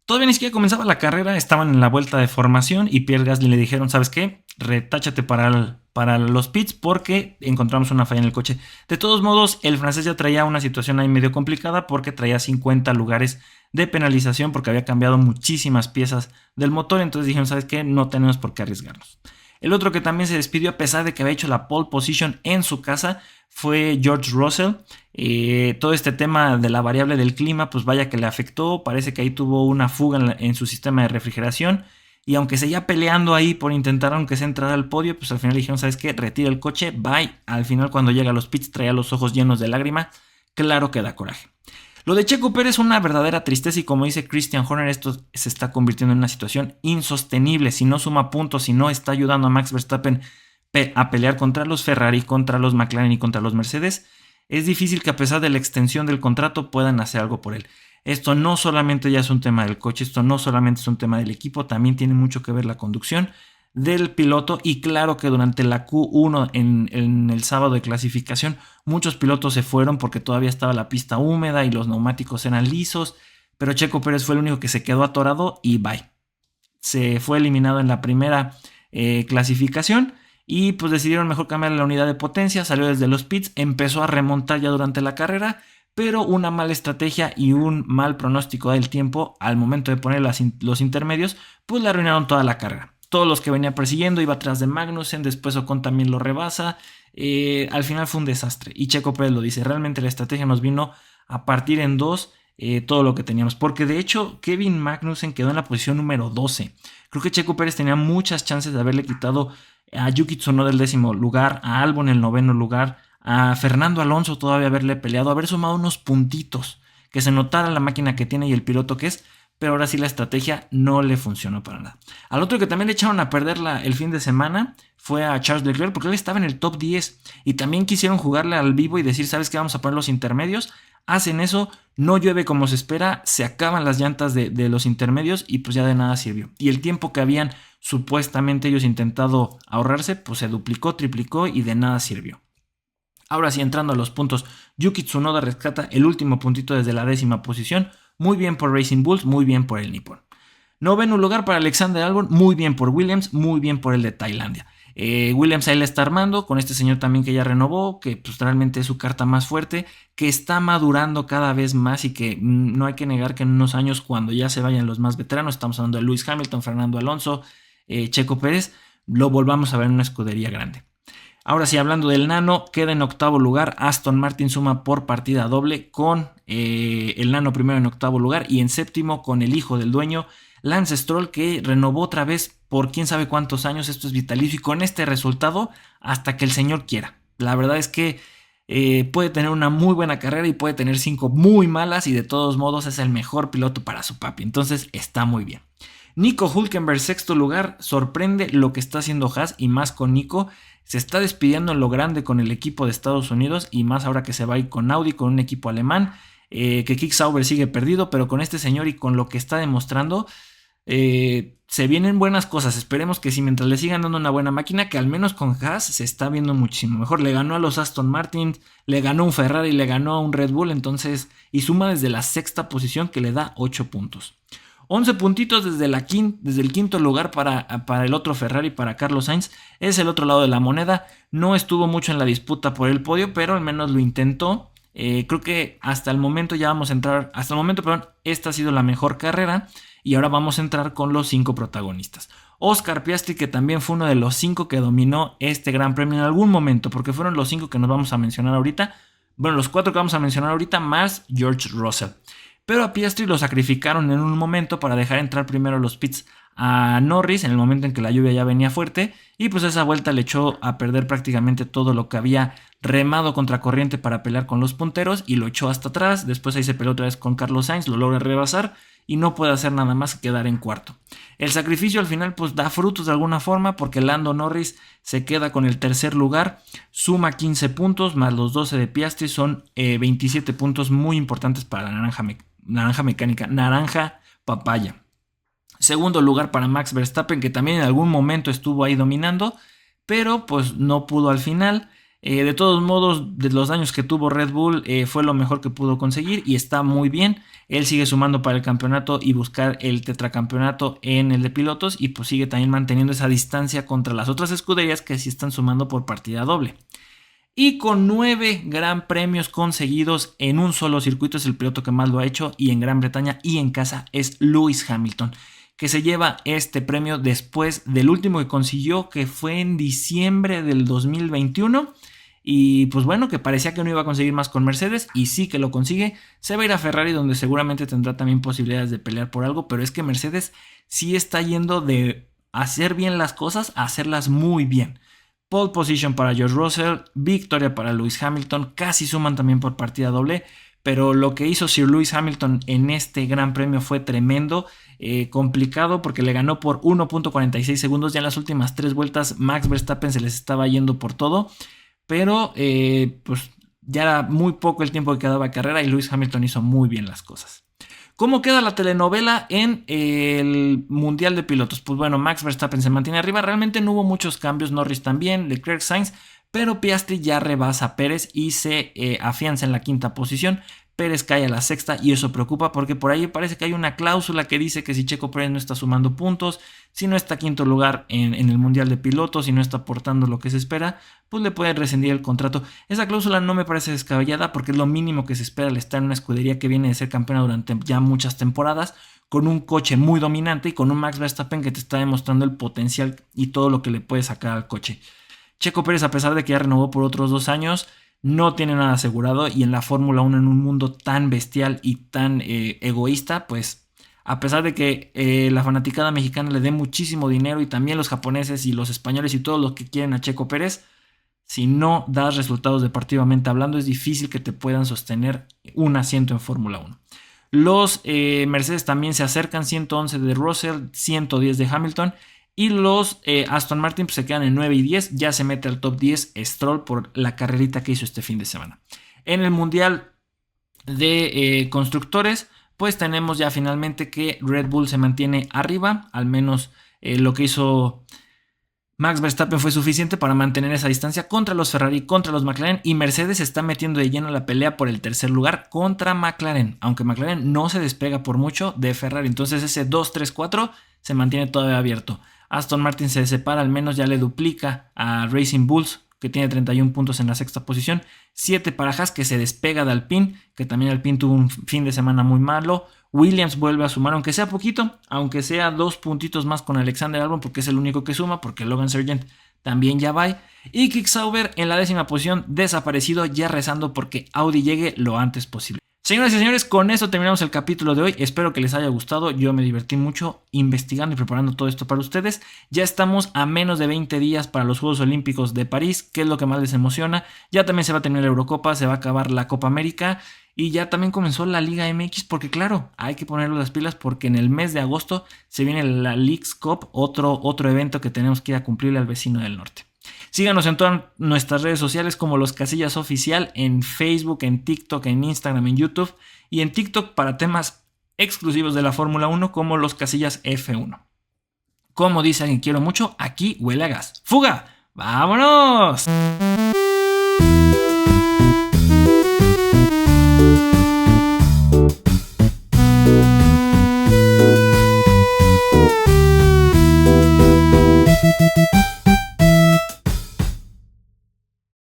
[SPEAKER 1] Todavía ni siquiera comenzaba la carrera, estaban en la vuelta de formación y Pierre Gasly le dijeron, ¿sabes qué? Retáchate para los pits porque encontramos una falla en el coche. De todos modos, el francés ya traía una situación ahí medio complicada porque traía 50 lugares de penalización porque había cambiado muchísimas piezas del motor. Entonces dijeron, ¿sabes qué? No tenemos por qué arriesgarnos. El otro que también se despidió a pesar de que había hecho la pole position en su casa fue George Russell. Todo este tema de la variable del clima, pues vaya que le afectó. Parece que ahí tuvo una fuga en su sistema de refrigeración. Y aunque seguía peleando ahí por intentar aunque sea entrar al podio, pues al final dijeron, ¿sabes qué? Retira el coche, bye. Al final cuando llega a los pits traía los ojos llenos de lágrima. Claro que da coraje. Lo de Checo Pérez es una verdadera tristeza y como dice Christian Horner, esto se está convirtiendo en una situación insostenible. Si no suma puntos, si no está ayudando a Max Verstappen a pelear contra los Ferrari, contra los McLaren y contra los Mercedes, es difícil que a pesar de la extensión del contrato puedan hacer algo por él. Esto no solamente ya es un tema del coche, esto no solamente es un tema del equipo, también tiene mucho que ver la conducción del piloto y claro que durante la Q1 en el sábado de clasificación muchos pilotos se fueron porque todavía estaba la pista húmeda y los neumáticos eran lisos, pero Checo Pérez fue el único que se quedó atorado y bye. Se fue eliminado en la primera clasificación y pues decidieron mejor cambiar la unidad de potencia, salió desde los pits, empezó a remontar ya durante la carrera, pero una mala estrategia y un mal pronóstico del tiempo al momento de poner los intermedios pues le arruinaron toda la carrera. Todos los que venía persiguiendo, iba atrás de Magnussen, después Ocon también lo rebasa, al final fue un desastre y Checo Pérez lo dice, realmente la estrategia nos vino a partir en dos todo lo que teníamos, porque de hecho Kevin Magnussen quedó en la posición número 12, creo que Checo Pérez tenía muchas chances de haberle quitado a Yuki Tsunoda el 10º lugar, a Albon el 9º lugar, a Fernando Alonso todavía haberle peleado, haber sumado unos puntitos, que se notara la máquina que tiene y el piloto que es, pero ahora sí la estrategia no le funcionó para nada. Al otro que también le echaron a perder el fin de semana fue a Charles Leclerc porque él estaba en el top 10 y también quisieron jugarle al vivo y decir, ¿sabes qué? Vamos a poner los intermedios. Hacen eso, no llueve como se espera, se acaban las llantas de los intermedios y pues ya de nada sirvió. Y el tiempo que habían supuestamente ellos intentado ahorrarse, pues se duplicó, triplicó y de nada sirvió. Ahora sí, entrando a los puntos, Yuki Tsunoda rescata el último puntito desde la 10ª posición. Muy bien por Racing Bulls, muy bien por el Nippon. 9º lugar para Alexander Albon, muy bien por Williams, muy bien por el de Tailandia. Williams ahí la está armando, con este señor también que ya renovó, que pues realmente es su carta más fuerte, que está madurando cada vez más y que no hay que negar que en unos años cuando ya se vayan los más veteranos, estamos hablando de Lewis Hamilton, Fernando Alonso, Checo Pérez, lo volvamos a ver en una escudería grande. Ahora sí, hablando del Nano, queda en 8º lugar. Aston Martin suma por partida doble con el Nano primero en 8º lugar y en 7º con el hijo del dueño, Lance Stroll, que renovó otra vez por quién sabe cuántos años. Esto es vitalicio y con este resultado hasta que el señor quiera. La verdad es que puede tener una muy buena carrera y puede tener 5 muy malas y de todos modos es el mejor piloto para su papi. Entonces está muy bien. Nico Hülkenberg, sexto lugar. Sorprende lo que está haciendo Haas y más con Nico. Se está despidiendo en lo grande con el equipo de Estados Unidos y más ahora que se va a ir con Audi, con un equipo alemán. Que Kick Sauber sigue perdido, pero con este señor y con lo que está demostrando, se vienen buenas cosas. Esperemos que sí, mientras le sigan dando una buena máquina, que al menos con Haas se está viendo muchísimo mejor. Le ganó a los Aston Martin, le ganó a un Ferrari, le ganó a un Red Bull, entonces, y suma desde la sexta posición que le da 8 puntos. 11 puntitos desde el quinto lugar para el otro Ferrari, para Carlos Sainz. Es el otro lado de la moneda. No estuvo mucho en la disputa por el podio, pero al menos lo intentó. Creo que hasta el momento esta ha sido la mejor carrera. Y ahora vamos a entrar con los 5 protagonistas. Oscar Piastri, que también fue uno de los 5 que dominó este gran premio en algún momento, porque fueron los 5 que nos vamos a mencionar ahorita. Bueno, los 4 que vamos a mencionar ahorita, más George Russell. Pero a Piastri lo sacrificaron en un momento para dejar entrar primero los pits a Norris en el momento en que la lluvia ya venía fuerte, y pues esa vuelta le echó a perder prácticamente todo lo que había remado contra corriente para pelear con los punteros y lo echó hasta atrás. Después ahí se peleó otra vez con Carlos Sainz, lo logra rebasar y no puede hacer nada más que quedar en cuarto. El sacrificio al final pues da frutos de alguna forma, porque Lando Norris se queda con el tercer lugar, suma 15 puntos más los 12 de Piastri, son 27 puntos muy importantes para la naranja papaya. Segundo lugar para Max Verstappen, que también en algún momento estuvo ahí dominando, pero pues no pudo al final. De todos modos, de los daños que tuvo Red Bull, fue lo mejor que pudo conseguir y está muy bien. Él sigue sumando para el campeonato y buscar el tetracampeonato en el de pilotos, y pues sigue también manteniendo esa distancia contra las otras escuderías que sí están sumando por partida doble. Y con 9 gran premios conseguidos en un solo circuito, es el piloto que más lo ha hecho, y en Gran Bretaña y en casa es Lewis Hamilton, que se lleva este premio después del último que consiguió, que fue en diciembre del 2021. Y pues bueno, que parecía que no iba a conseguir más con Mercedes, y sí que lo consigue. Se va a ir a Ferrari, donde seguramente tendrá también posibilidades de pelear por algo, pero es que Mercedes sí está yendo de hacer bien las cosas a hacerlas muy bien. Pole position para George Russell, victoria para Lewis Hamilton, casi suman también por partida doble, pero lo que hizo Sir Lewis Hamilton en este gran premio fue tremendo. Complicado porque le ganó por 1.46 segundos. Ya en las últimas 3 vueltas Max Verstappen se les estaba yendo por todo, pero pues ya era muy poco el tiempo que quedaba de carrera y Lewis Hamilton hizo muy bien las cosas. ¿Cómo queda la telenovela en el Mundial de Pilotos? Pues bueno, Max Verstappen se mantiene arriba, realmente no hubo muchos cambios, Norris también, Leclerc, Sainz, pero Piastri ya rebasa a Pérez y se afianza en la quinta posición. Pérez cae a la sexta y eso preocupa, porque por ahí parece que hay una cláusula que dice que si Checo Pérez no está sumando puntos, si no está quinto lugar en el Mundial de Pilotos, si no está aportando lo que se espera, pues le pueden rescindir el contrato. Esa cláusula no me parece descabellada, porque es lo mínimo que se espera al estar en una escudería que viene de ser campeona durante ya muchas temporadas, con un coche muy dominante y con un Max Verstappen que te está demostrando el potencial y todo lo que le puede sacar al coche. Checo Pérez, a pesar de que ya renovó por otros 2 años, no tiene nada asegurado, y en la Fórmula 1, en un mundo tan bestial y tan egoísta, pues a pesar de que la fanaticada mexicana le dé muchísimo dinero, y también los japoneses y los españoles y todos los que quieren a Checo Pérez, si no das resultados deportivamente hablando, es difícil que te puedan sostener un asiento en Fórmula 1. Los Mercedes también se acercan, 111 de Russell, 110 de Hamilton. Y los Aston Martin pues se quedan en 9 y 10. Ya se mete al top 10 Stroll por la carrerita que hizo este fin de semana. En el Mundial de Constructores, pues tenemos ya finalmente que Red Bull se mantiene arriba. Al menos lo que hizo Max Verstappen fue suficiente para mantener esa distancia contra los Ferrari, contra los McLaren. Y Mercedes se está metiendo de lleno en la pelea por el tercer lugar contra McLaren, aunque McLaren no se despega por mucho de Ferrari. Entonces ese 2-3-4 se mantiene todavía abierto. Aston Martin se separa, al menos ya le duplica a Racing Bulls, que tiene 31 puntos en la sexta posición. 7 para Haas, que se despega de Alpine, que también Alpine tuvo un fin de semana muy malo. Williams vuelve a sumar, aunque sea poquito, aunque sea 2 puntitos más con Alexander Albon, porque es el único que suma, porque Logan Sargent también ya va. Y Kick Sauber en la 10ª posición, desaparecido, ya rezando porque Audi llegue lo antes posible. Señoras y señores, con eso terminamos el capítulo de hoy. Espero que les haya gustado. Yo me divertí mucho investigando y preparando todo esto para ustedes. Ya estamos a menos de 20 días para los Juegos Olímpicos de París, que es lo que más les emociona. Ya también se va a terminar la Eurocopa, se va a acabar la Copa América y ya también comenzó la Liga MX, porque claro, hay que ponerle las pilas porque en el mes de agosto se viene la Leagues Cup, otro evento que tenemos que ir a cumplirle al vecino del norte. Síganos en todas nuestras redes sociales como Los Casillas Oficial, en Facebook, en TikTok, en Instagram, en YouTube y en TikTok para temas exclusivos de la Fórmula 1 como Los Casillas F1. Como dice alguien que quiero mucho, aquí huele a gas. ¡Fuga! ¡Vámonos!